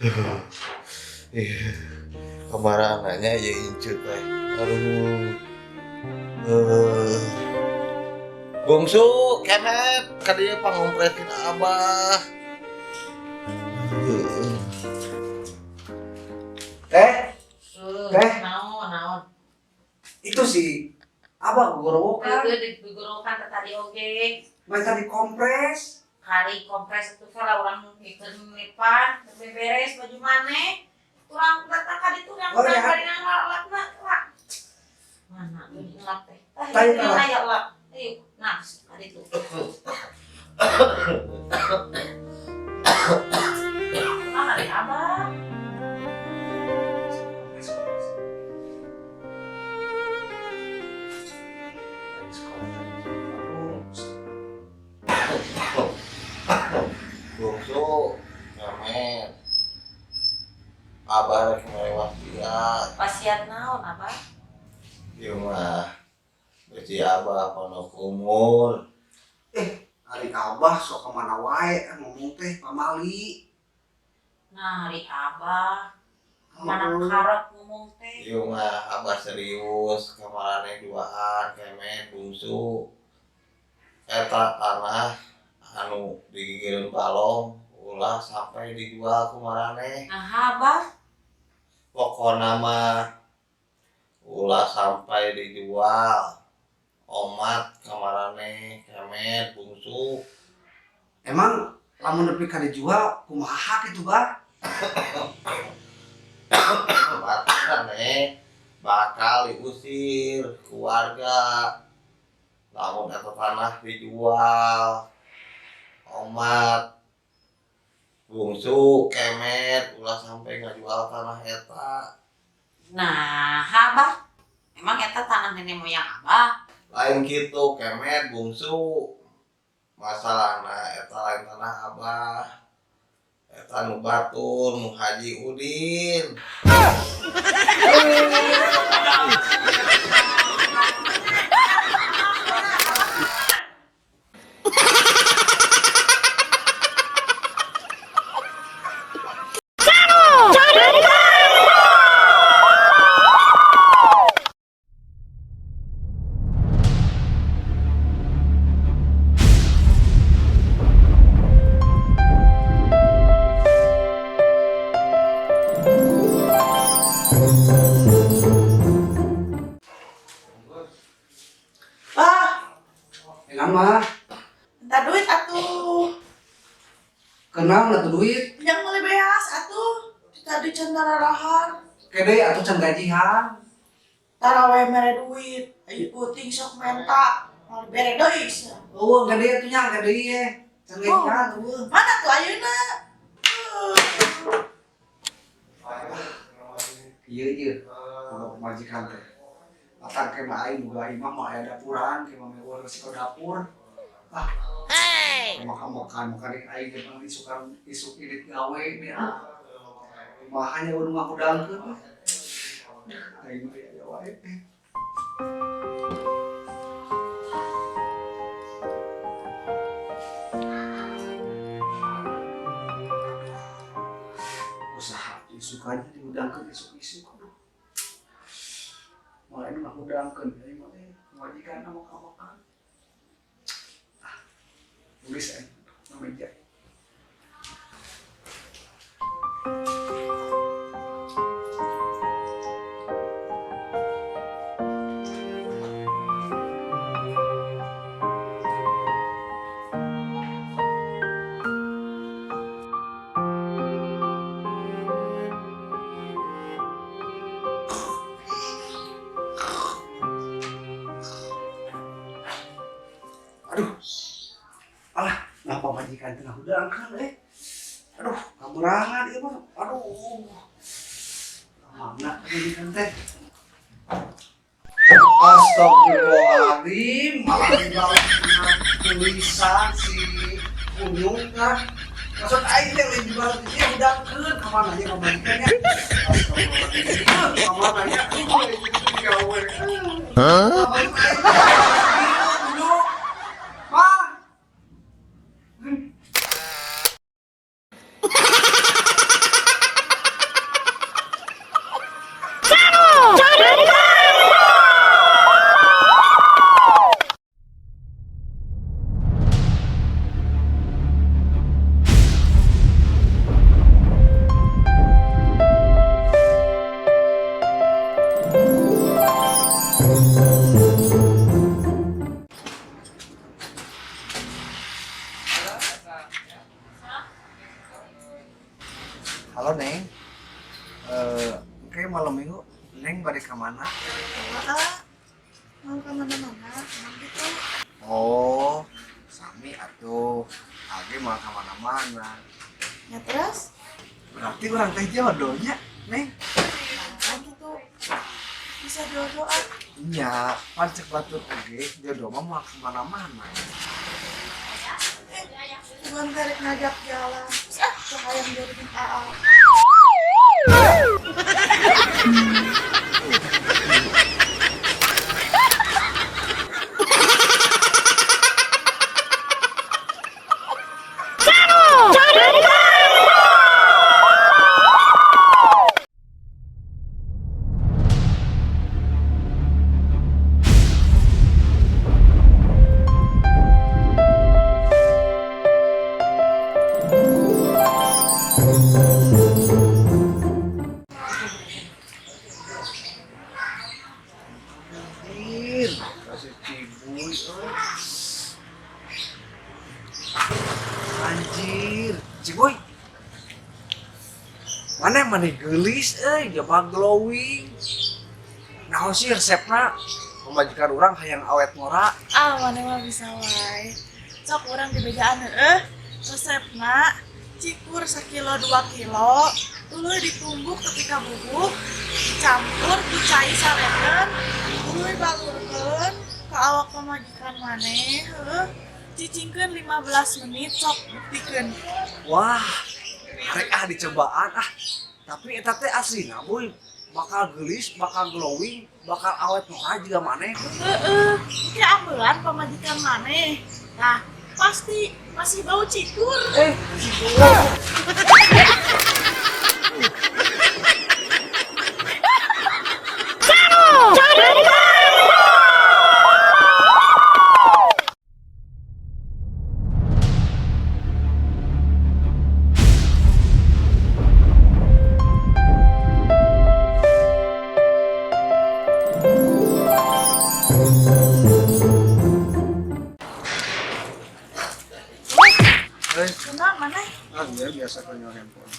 Iya, kemarin anaknya ya incut teh. Aduh. Eh, Bungsu, kemet, kan dia pangompretin abah. Teh, teh, naon. itu sih abah gorowokan, Digorokan tadi oge. mereka dikompres. Hari kompres itu kalau orang ikut nipan, beres baju maneh. Turang datang kali turang Oh, ya. kali ngalak nak. Mana tuh ngelak teh. Tanya Ini ngelak. ya lak. Ayo, nah, kali itu. Mana dari abah? Bungsu, kemet, abah rek melewat liat. Pasiat naon abah? Ieu mah beci abah pondok umur. Hari abah sok kemana wae ngomong teh pamali. Nah, hari abah. Mana karat ngomong teh. Ieu mah abah serius, kamarane duaan kemet bungsu. Eta tanah anu digigireun balong ulah sampai dijual ku marane. Nah, abah. Pokona mah ulah sampai dijual. Omat kamarane kemet bungsu. Emang lamun nepi ka dijual kumaha kitu bah? Batane bakal diusir keluarga. Lamun eta tanah dijual. Omat bungsu kemet ulah sampai ngajual tanah eta. Nah, abah. Emang eta tanah nenek moyang abah? Lain kitu kemet bungsu. Masalahna eta lain tanah abah. Eta nu batur nu Haji Udin. Ah, Enak mah, minta duit atuh. kenal na duit, Yang mulai beas atuh. Tadi cendara rahar. kede atuh can gajian. Taraweh mere duit. Ayo puting sok menta. Mau bere deui. Eueuh gede atuh nya gede ye. Can gajian eueuh. Mana tuh ayeuna? Ieu kudu majikan teh. Atang ke mah aing boga imah mah aya dapuran, ke mah meueur resiko dapur. Ah, makan aing ge mah isuk irit gawe nih. Mahanya udah ngakudangkeun. Aing mah aya wae. Usaha isukanya diudangkeun isuk-isuk. Mulai nu ngakudangkeun aing mah majikan makan. Tulis aing na meja. Aduh, alah, ngapa majikan tengah udangkan Aduh, kamurangan ieu mah. Aduh. Mana majikan teh? Astagfirullahaladzim, malah dibawa tulisan si Kunyung kan. Maksud aing teh lain juga dia udangkeun ka mana nya majikannya. Astagfirullahaladzim, ka mana nya aduh itu gawe. Hah? Halo Neng. Oke malam minggu Neng balik ke mana? Mau kemana-mana, emang gitu. Oh, sami atuh. Age mau ke mana-mana. Ya terus, Berarti orang teh jodohnya, Neng. nah gitu. Bisa doa-doa. Iya, pancek batur oge jodoh mah mau ke mana-mana. Tuhan tarik ngajak jalan. Cahayang jadiin AA. Anjir, kasih cibuy Anjir, cibuy. Mana gelis jaba glowing. Naon sih resepna? Pemajikan orang hayang awet ngora. Mana mah bisa wae. Sok urang di bejaan resepna cikur 1 kilo 2 kilo tuluy ditumbuk ketika bubuk dicampur dicai saleden tuluy balurkeun ka awak pamajikan maneh cicingkeun 15 menit sok buktikeun. Wah, arek dicobaan Tapi eta teh aslina boy bakal gelis, bakal glowing, bakal awet muka juga maneh. Ini ambelan pamajikan maneh. Nah, pasti masih bau cikur. Kenapa maneh? Dia biasa punya handphone.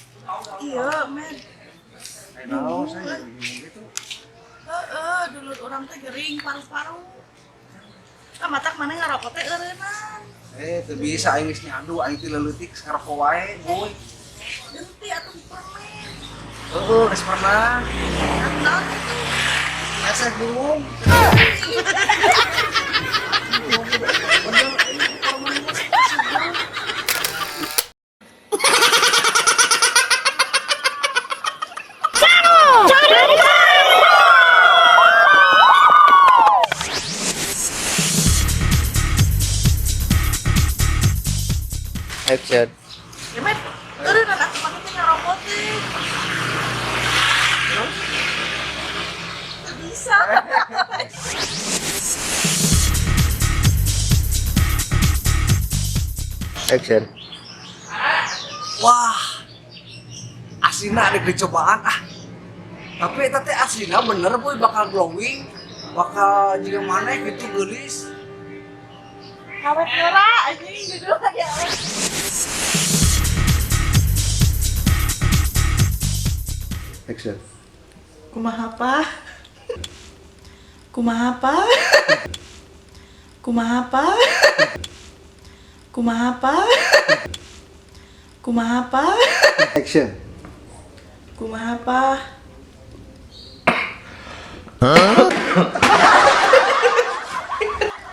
Iya, men. Naon saya bingung gitu. Dulu orang teh gering paru-paru. Matak maneh ngarokok teh eureunang. Teu bisa aing geus nyandu, aing teh leutik ngarokok wae, boy. Genti atuh permen. Geus pernah. Naon itu? Esek burung. Action. Ya, men. Eureunang atuh maneh teh ngarokok teh. Teu bisa. Action. Wah, aslina ada dicobaan Tapi eta teh aslina bener boy bakal glowing, bakal juga maneh gitu gelis. Awet ngora anjing judul lagi awet. Action. Kumaha apa? Kumaha apa? Kumaha apa? Kumaha apa? Kumaha apa? Action. Kumaha apa?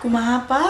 Kumaha apa?